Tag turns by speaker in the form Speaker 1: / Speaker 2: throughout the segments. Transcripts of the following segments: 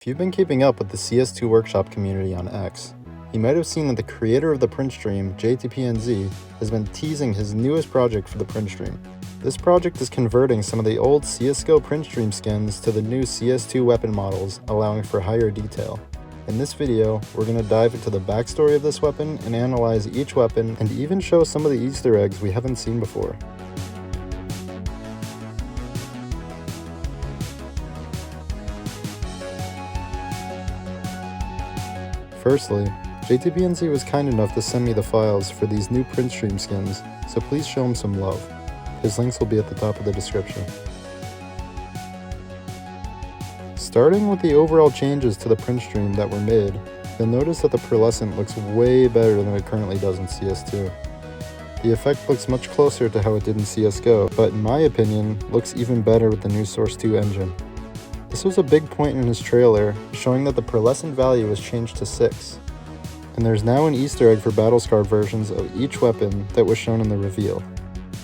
Speaker 1: If you've been keeping up with the CS2 Workshop community on X, you might have seen that the creator of the PrintStream, JTPNZ, has been teasing his newest project for the PrintStream. This project is converting some of the old CSGO PrintStream skins to the new CS2 weapon models, allowing for higher detail. In this video, we're going to dive into the backstory of this weapon and analyze each weapon and even show some of the Easter eggs we haven't seen before. Firstly, JTPNZ was kind enough to send me the files for these new PrintStream skins, so please show him some love. His links will be at the top of the description. Starting with the overall changes to the PrintStream that were made, you'll notice that the Pearlescence looks way better than it currently does in CS2. The effect looks much closer to how it did in CSGO, but in my opinion, looks even better with the new Source 2 engine. This was a big point in his trailer, showing that the Pearlescence value was changed to 6. And there's now an Easter egg for battle-scarred versions of each weapon that was shown in the reveal.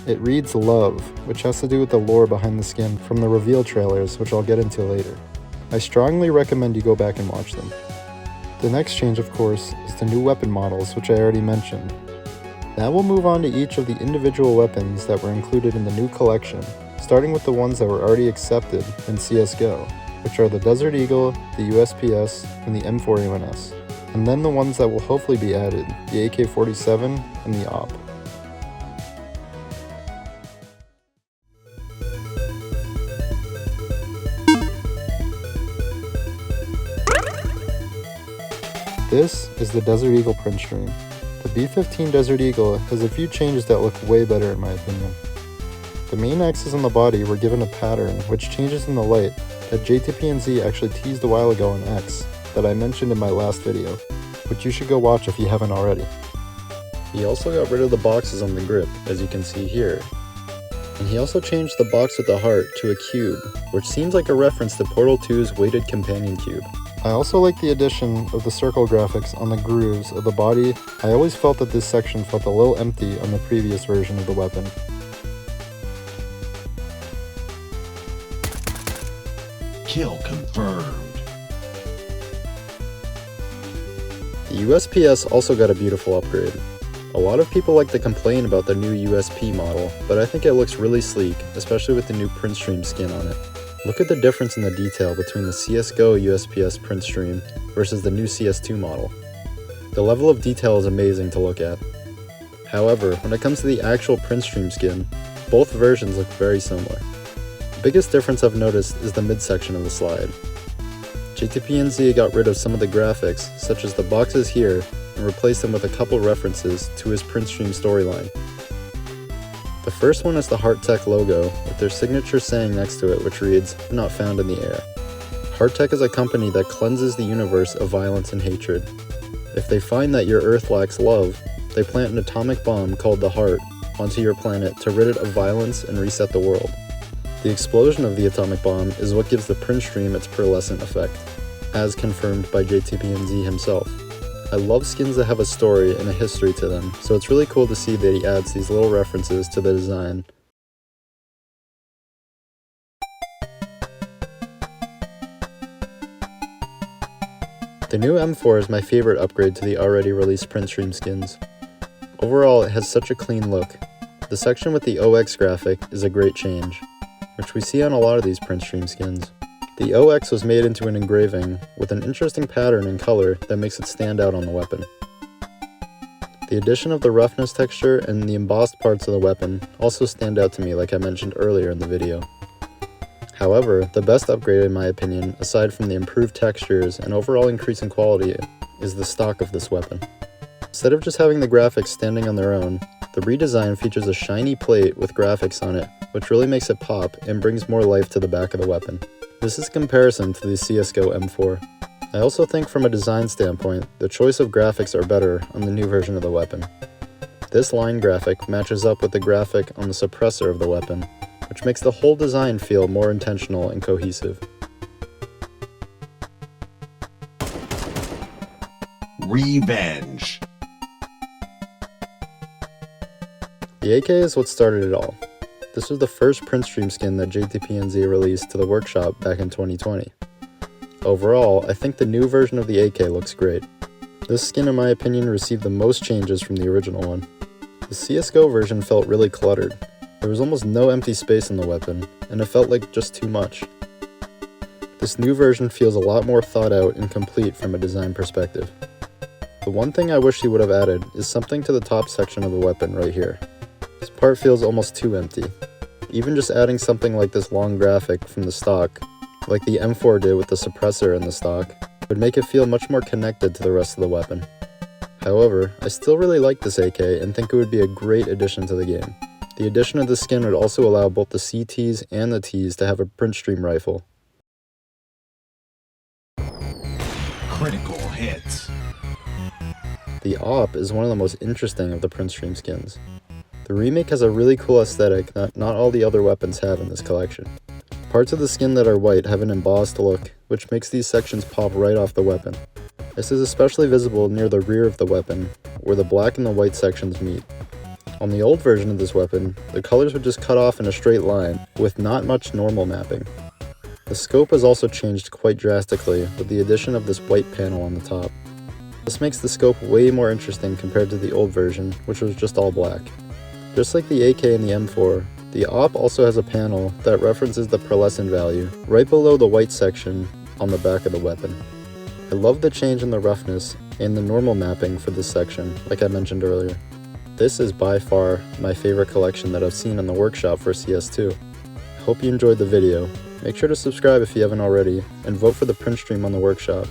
Speaker 1: It reads Love, which has to do with the lore behind the skin from the reveal trailers, which I'll get into later. I strongly recommend you go back and watch them. The next change, of course, is the new weapon models, which I already mentioned. Now we'll move on to each of the individual weapons that were included in the new collection, starting with the ones that were already accepted in CSGO, which are the Desert Eagle, the USPS, and the M4A1S, and then the ones that will hopefully be added, the AK-47 and the AWP. This is the Desert Eagle PrintStream. The B-15 Desert Eagle has a few changes that look way better in my opinion. The main axes on the body were given a pattern which changes in the light that JTPNZ actually teased a while ago on X that I mentioned in my last video, which you should go watch if you haven't already. He also got rid of the boxes on the grip, as you can see here. And he also changed the box with the heart to a cube, which seems like a reference to Portal 2's weighted companion cube. I also like the addition of the circle graphics on the grooves of the body. I always felt that this section felt a little empty on the previous version of the weapon.
Speaker 2: Kill confirmed.
Speaker 1: The USPS also got a beautiful upgrade. A lot of people like to complain about the new USP model, but I think it looks really sleek, especially with the new PrintStream skin on it. Look at the difference in the detail between the CSGO USPS PrintStream versus the new CS2 model. The level of detail is amazing to look at. However, when it comes to the actual PrintStream skin, both versions look very similar. The biggest difference I've noticed is the midsection of the slide. JTPNZ got rid of some of the graphics, such as the boxes here, and replaced them with a couple references to his PrintStream storyline. The first one is the HeartTech logo, with their signature saying next to it which reads, "Not found in the air." HeartTech is a company that cleanses the universe of violence and hatred. If they find that your Earth lacks love, they plant an atomic bomb called the Heart onto your planet to rid it of violence and reset the world. The explosion of the atomic bomb is what gives the PrintStream its pearlescent effect, as confirmed by JTPNZ himself. I love skins that have a story and a history to them, so it's really cool to see that he adds these little references to the design. The new M4 is my favorite upgrade to the already released PrintStream skins. Overall, it has such a clean look. The section with the OX graphic is a great change, which we see on a lot of these PrintStream skins. The OX was made into an engraving with an interesting pattern and color that makes it stand out on the weapon. The addition of the roughness texture and the embossed parts of the weapon also stand out to me like I mentioned earlier in the video. However, the best upgrade in my opinion, aside from the improved textures and overall increase in quality, is the stock of this weapon. Instead of just having the graphics standing on their own, the redesign features a shiny plate with graphics on it, which really makes it pop and brings more life to the back of the weapon. This is a comparison to the CSGO M4. I also think from a design standpoint, the choice of graphics are better on the new version of the weapon. This line graphic matches up with the graphic on the suppressor of the weapon, which makes the whole design feel more intentional and cohesive.
Speaker 2: Revenge.
Speaker 1: The AK is what started it all. This was the first PrintStream skin that JTPNZ released to the workshop back in 2020. Overall, I think the new version of the AK looks great. This skin in my opinion received the most changes from the original one. The CSGO version felt really cluttered. There was almost no empty space in the weapon, and it felt like just too much. This new version feels a lot more thought out and complete from a design perspective. The one thing I wish he would have added is something to the top section of the weapon right here. This part feels almost too empty. Even just adding something like this long graphic from the stock, like the M4 did with the suppressor in the stock, would make it feel much more connected to the rest of the weapon. However, I still really like this AK and think it would be a great addition to the game. The addition of the skin would also allow both the CTs and the Ts to have a PrintStream rifle.
Speaker 2: Critical hits.
Speaker 1: The AWP is one of the most interesting of the PrintStream skins. The remake has a really cool aesthetic that not all the other weapons have in this collection. Parts of the skin that are white have an embossed look, which makes these sections pop right off the weapon. This is especially visible near the rear of the weapon, where the black and the white sections meet. On the old version of this weapon, the colors would just cut off in a straight line, with not much normal mapping. The scope has also changed quite drastically with the addition of this white panel on the top. This makes the scope way more interesting compared to the old version, which was just all black. Just like the AK and the M4, the AWP also has a panel that references the pearlescent value right below the white section on the back of the weapon. I love the change in the roughness and the normal mapping for this section, like I mentioned earlier. This is by far my favorite collection that I've seen in the workshop for CS2. I hope you enjoyed the video. Make sure to subscribe if you haven't already, and vote for the PrintStream on the workshop.